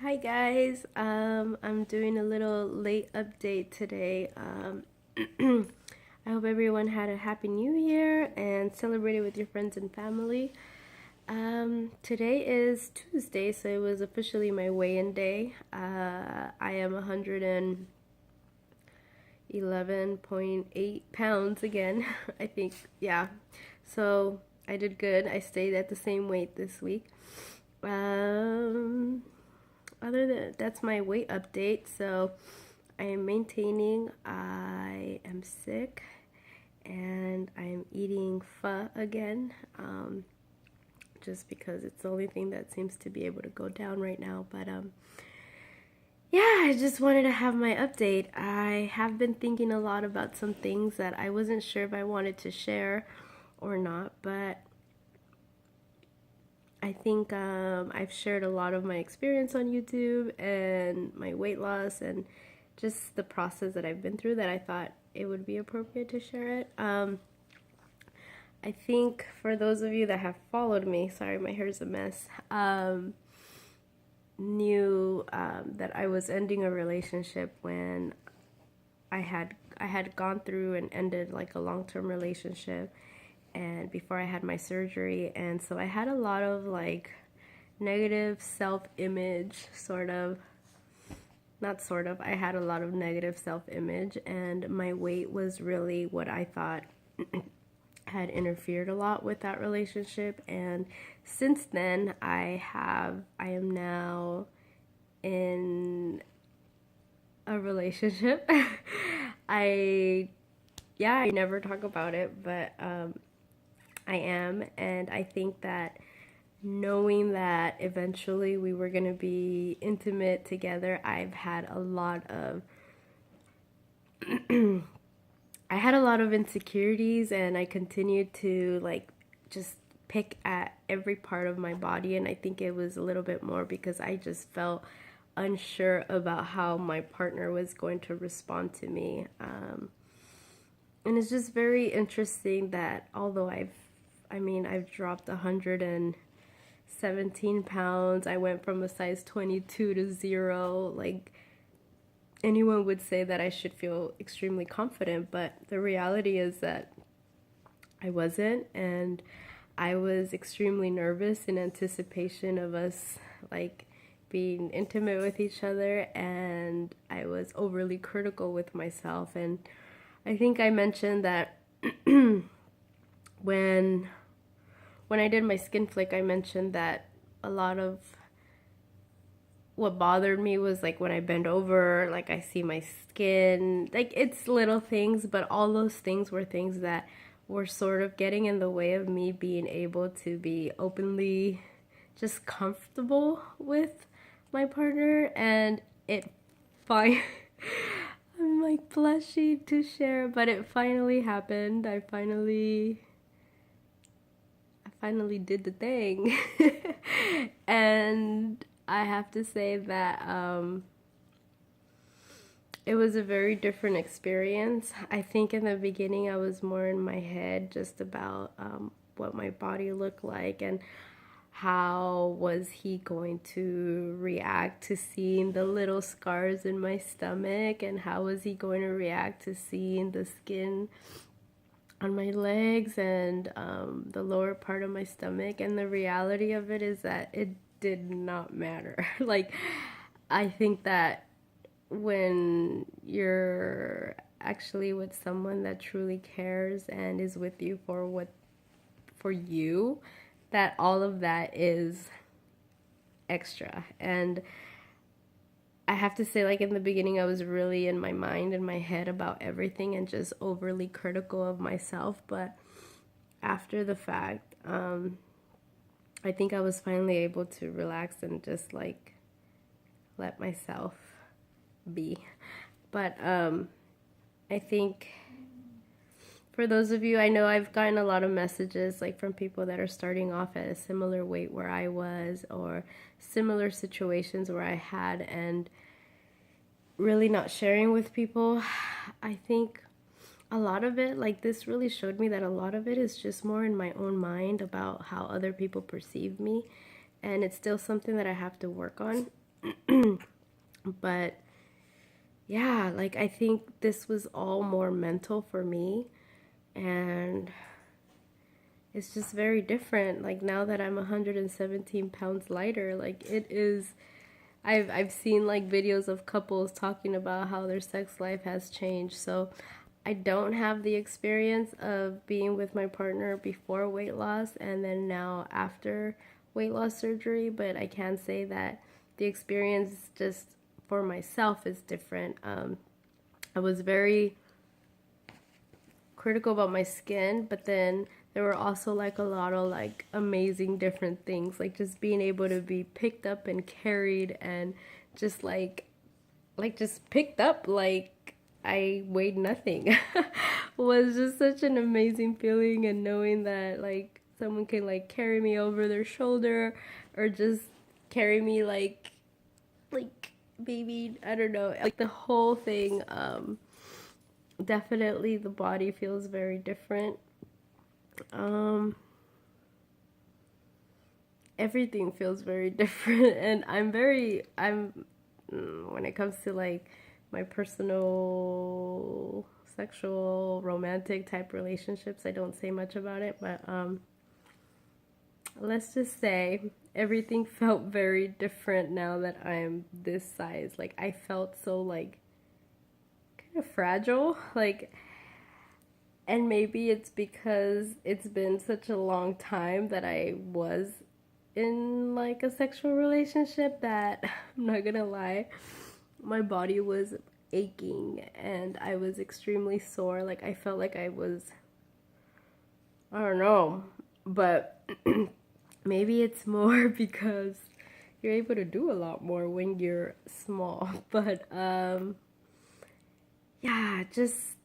Hi guys, I'm doing a little late update today. I hope everyone had a happy new year and celebrated with your friends and family. Today is Tuesday, so it was officially my weigh-in day. I am 111.8 pounds again, I think, yeah. So I did good. I stayed at the same weight this week. Um, Other than that's my weight update. So I am maintaining. I am sick and I'm eating pho again, just because it's the only thing that seems to be able to go down right now. But yeah, I just wanted to have my update. I have been thinking a lot about some things that I wasn't sure if I wanted to share or not, but I think I've shared a lot of my experience on YouTube and my weight loss and just the process that I've been through, that I thought it would be appropriate to share it. I think for those of you that have followed me, sorry, my hair's a mess, knew that I was ending a relationship when I had gone through and ended like a long-term relationship, and before I had my surgery. And so I had a lot of like negative self-image, sort of, not sort of, I had a lot of negative self-image, and my weight was really what I thought had interfered a lot with that relationship. And since then I am now in a relationship. I yeah, I never talk about it, but I am. And I think that knowing that eventually we were going to be intimate together, I had a lot of insecurities, and I continued to like just pick at every part of my body. And I think it was a little bit more because I just felt unsure about how my partner was going to respond to me. And it's just very interesting that although I've dropped 117 pounds. I went from a size 22 to 0. Like, anyone would say that I should feel extremely confident, but the reality is that I wasn't, and I was extremely nervous in anticipation of us like being intimate with each other, and I was overly critical with myself. And I think I mentioned that when I did my skin flick, I mentioned that a lot of what bothered me was like when I bend over, like I see my skin, like it's little things, but all those things were things that were sort of getting in the way of me being able to be openly just comfortable with my partner. And it fine. I'm like blushing to share, but it finally happened. I finally did the thing. And I have to say that it was a very different experience. I think in the beginning I was more in my head just about what my body looked like, and how was he going to react to seeing the little scars in my stomach, and how was he going to react to seeing the skin on my legs and the lower part of my stomach. And the reality of it is that it did not matter. Like, I think that when you're actually with someone that truly cares and is with you for you, that all of that is extra. And I have to say, like, in the beginning, I was really in my mind, in my head about everything, and just overly critical of myself. But after the fact, I think I was finally able to relax and just like let myself be. But I think for those of you, I know I've gotten a lot of messages like from people that are starting off at a similar weight where I was, or similar situations where I had, and really not sharing with people. I think a lot of it, like, this really showed me that a lot of it is just more in my own mind about how other people perceive me. And it's still something that I have to work on. But yeah, like I think this was all more mental for me, and it's just very different. Like now that I'm 117 pounds lighter, like it is. I've seen like videos of couples talking about how their sex life has changed. So I don't have the experience of being with my partner before weight loss and then now after weight loss surgery, but I can say that the experience just for myself is different. I was very critical about my skin, but then there were also like a lot of like amazing different things, like just being able to be picked up and carried and just like just picked up like I weighed nothing was just such an amazing feeling, and knowing that like someone can like carry me over their shoulder or just carry me like baby, I don't know, like the whole thing. Definitely the body feels very different. Um, Everything feels very different, and when it comes to like my personal sexual romantic type relationships, I don't say much about it, but let's just say everything felt very different now that I'm this size. Like I felt so like kind of fragile, like, and maybe it's because it's been such a long time that I was in like a sexual relationship that I'm not gonna lie, my body was aching and I was extremely sore. Like I felt like I was, I don't know, but maybe it's more because you're able to do a lot more when you're small. But yeah, just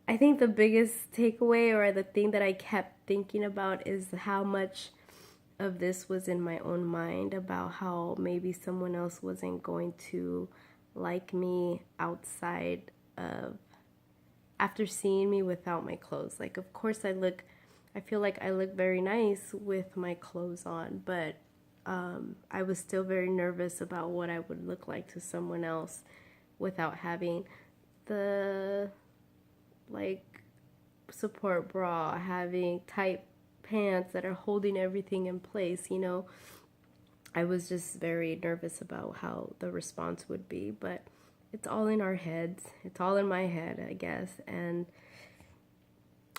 I think the biggest takeaway or the thing that I kept thinking about is how much of this was in my own mind, about how maybe someone else wasn't going to like me outside of after seeing me without my clothes. Like of course I feel like I look very nice with my clothes on, but I was still very nervous about what I would look like to someone else without having the like support bra, having tight pants that are holding everything in place, you know. I was just very nervous about how the response would be, but it's all in our heads. It's all in my head, I guess. And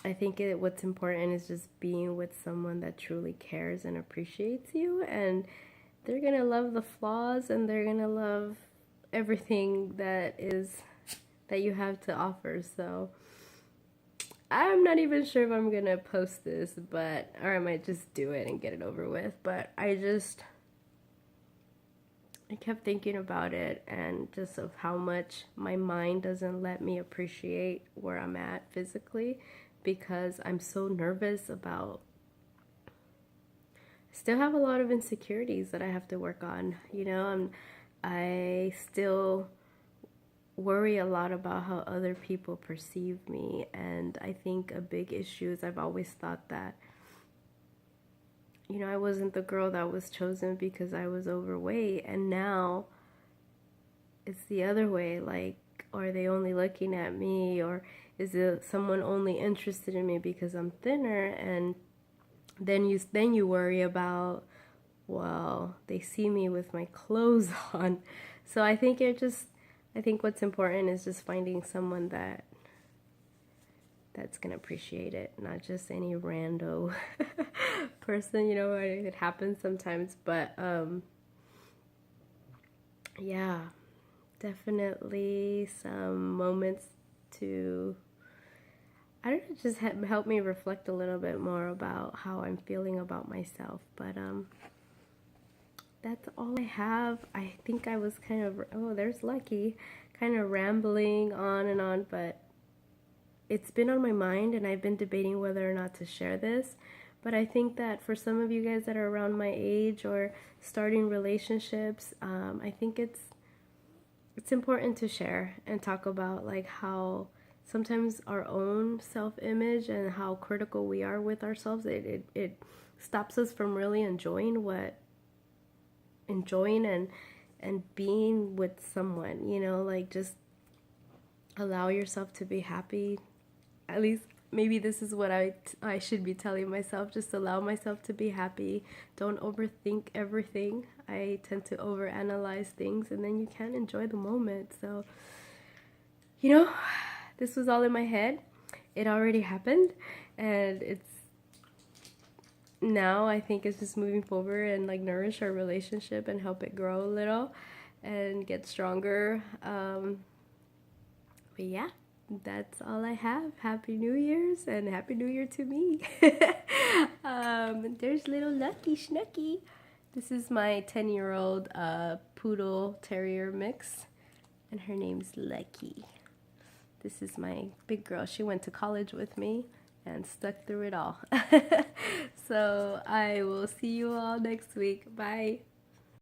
I think what's important is just being with someone that truly cares and appreciates you, and they're going to love the flaws and they're going to love everything that you have to offer. So I'm not even sure if I'm gonna post this, but or I might just do it and get it over with. But I kept thinking about it and just of how much my mind doesn't let me appreciate where I'm at physically because I'm so nervous about. I still have a lot of insecurities that I have to work on. You know, I still worry a lot about how other people perceive me, and I think a big issue is I've always thought that, you know, I wasn't the girl that was chosen because I was overweight, and now it's the other way. Like, are they only looking at me, or is it someone only interested in me because I'm thinner? And then you worry about, well, they see me with my clothes on. So I think what's important is just finding someone that's gonna appreciate it, not just any rando person. You know, it happens sometimes, but yeah, definitely some moments to, I don't know, just help me reflect a little bit more about how I'm feeling about myself. But that's all I have. I think I was kind of, oh, there's Lucky, kind of rambling on, but it's been on my mind and I've been debating whether or not to share this. But I think that for some of you guys that are around my age or starting relationships, I think it's important to share and talk about like how sometimes our own self-image and how critical we are with ourselves, it stops us from really enjoying what enjoying and being with someone, you know, like just allow yourself to be happy. At least maybe this is what I should be telling myself. Just allow myself to be happy. Don't overthink everything. I tend to overanalyze things, and then you can't enjoy the moment. So, you know, this was all in my head. It already happened, and it's now I think it's just moving forward and like nourish our relationship and help it grow a little and get stronger. But yeah, that's all I have. Happy New Year's and Happy New Year to me. There's little Lucky Schnucky. This is my 10-year-old poodle terrier mix, and her name's Lucky. This is my big girl. She went to college with me and stuck through it all. So I will see you all next week. Bye.